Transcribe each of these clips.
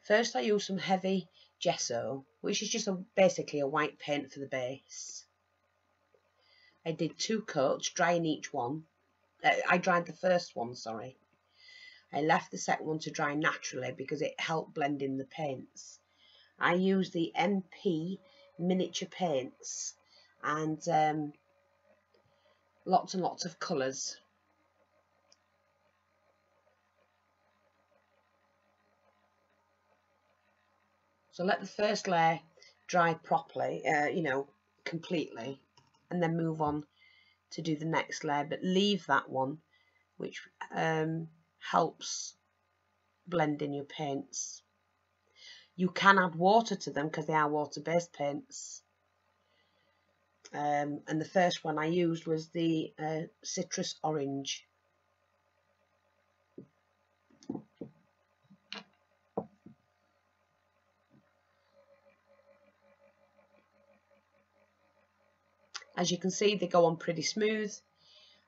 First I use some heavy gesso, which is just basically a white paint for the base. I did 2 coats, drying each one. I dried the first one, sorry. I left the second one to dry naturally because it helped blend in the paints. I used the MP miniature paints and lots and lots of colours. So let the first layer dry properly, completely, and then move on to do the next layer, but leave that one, which helps blend in your paints. You can add water to them because they are water-based paints. And the first one I used was the citrus orange. As you can see, they go on pretty smooth.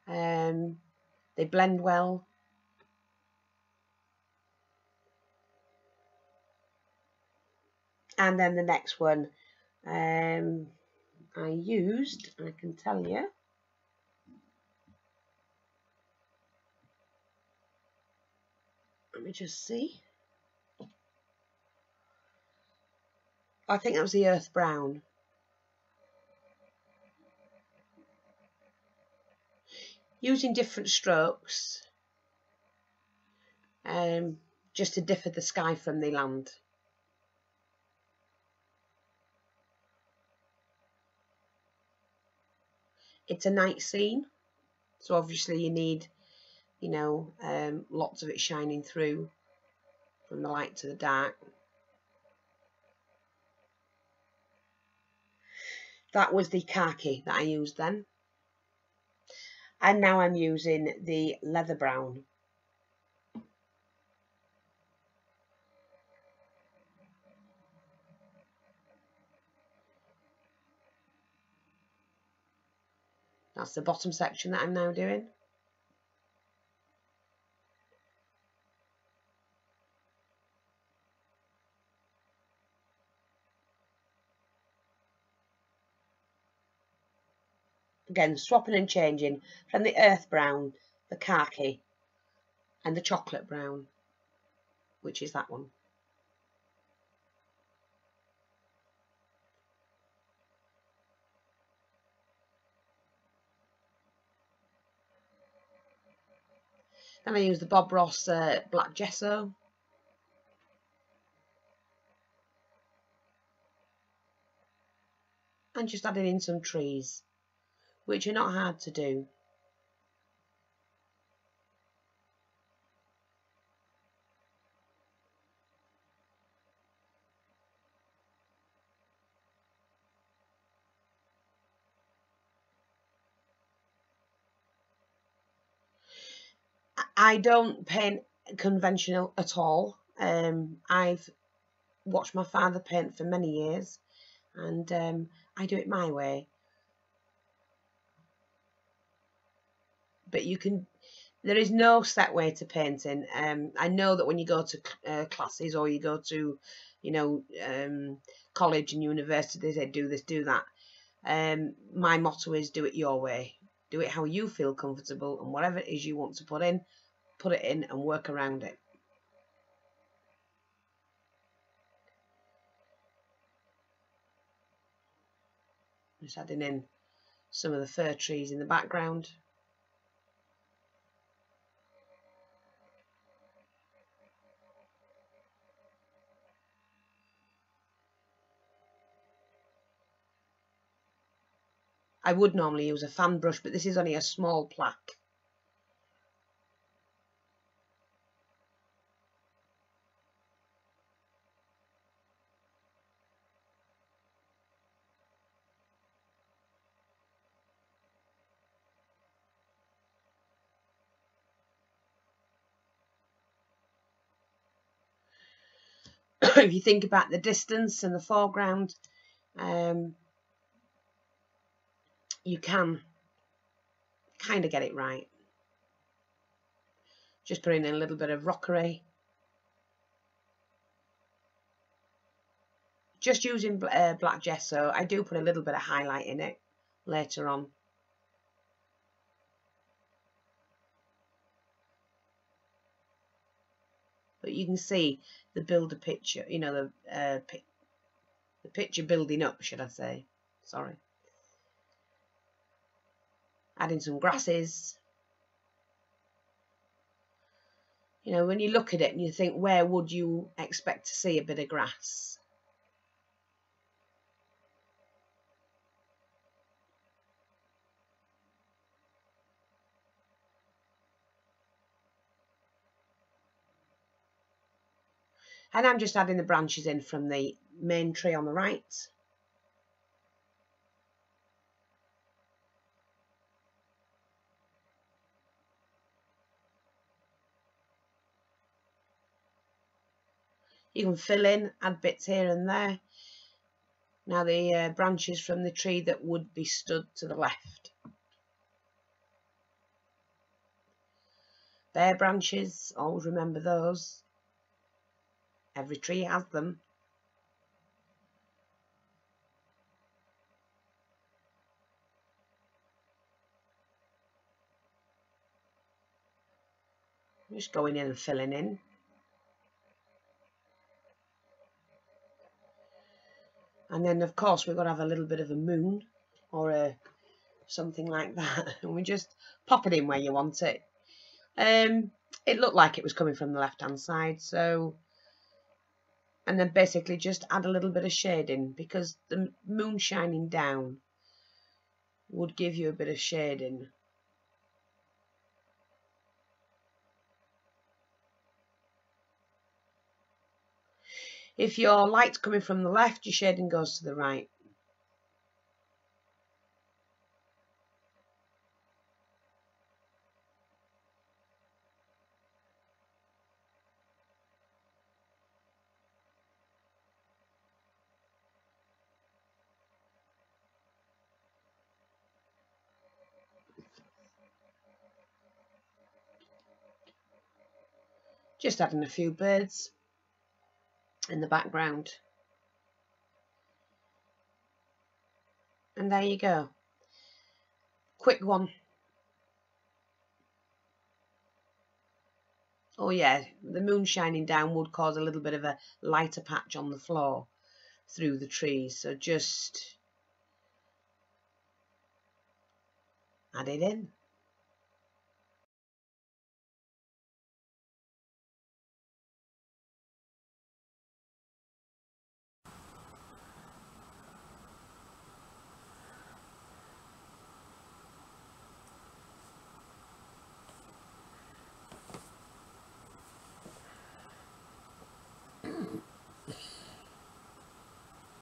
They blend well. And then the next one I used, I can tell you, let me just see. I think that was the earth brown. Using different strokes just to differ the sky from the land. It's a night scene, so obviously you need, lots of it shining through from the light to the dark. That was the khaki that I used then. And now I'm using the leather brown. That's the bottom section that I'm now doing. Again, swapping and changing from the earth brown, the khaki, and the chocolate brown, which is that one. Then I use the Bob Ross black gesso. And just adding in some trees, which are not hard to do. I don't paint conventional at all. I've watched my father paint for many years, and I do it my way. But there is no set way to painting. I know that when you go to classes or you go to, college and university, they say do this, do that. My motto is do it your way. Do it how you feel comfortable, and whatever it is you want to put it in and work around it. Just adding in some of the fir trees in the background. I would normally use a fan brush, but this is only a small plaque. If you think about the distance and the foreground, you can kind of get it right. Just putting in a little bit of rockery. just using black gesso. I do put a little bit of highlight in it later on. But you can see the builder picture, you know, the picture building up, should I say. Sorry. Adding some grasses. You know, when you look at it and you think, where would you expect to see a bit of grass? And I'm just adding the branches in from the main tree on the right. You can fill in, add bits here and there. Now the branches from the tree that would be stood to the left. Their branches, always remember those. Every tree has them. Just going in and filling in. And then, of course, we've got to have a little bit of a moon or something like that. And we just pop it in where you want it. It looked like it was coming from the left-hand side, so... And then basically just add a little bit of shading, because the moon shining down would give you a bit of shading. If your light's coming from the left, your shading goes to the right. Just adding a few birds in the background. And there you go. Quick one. Oh yeah, the moon shining down would cause a little bit of a lighter patch on the floor through the trees. So just add it in.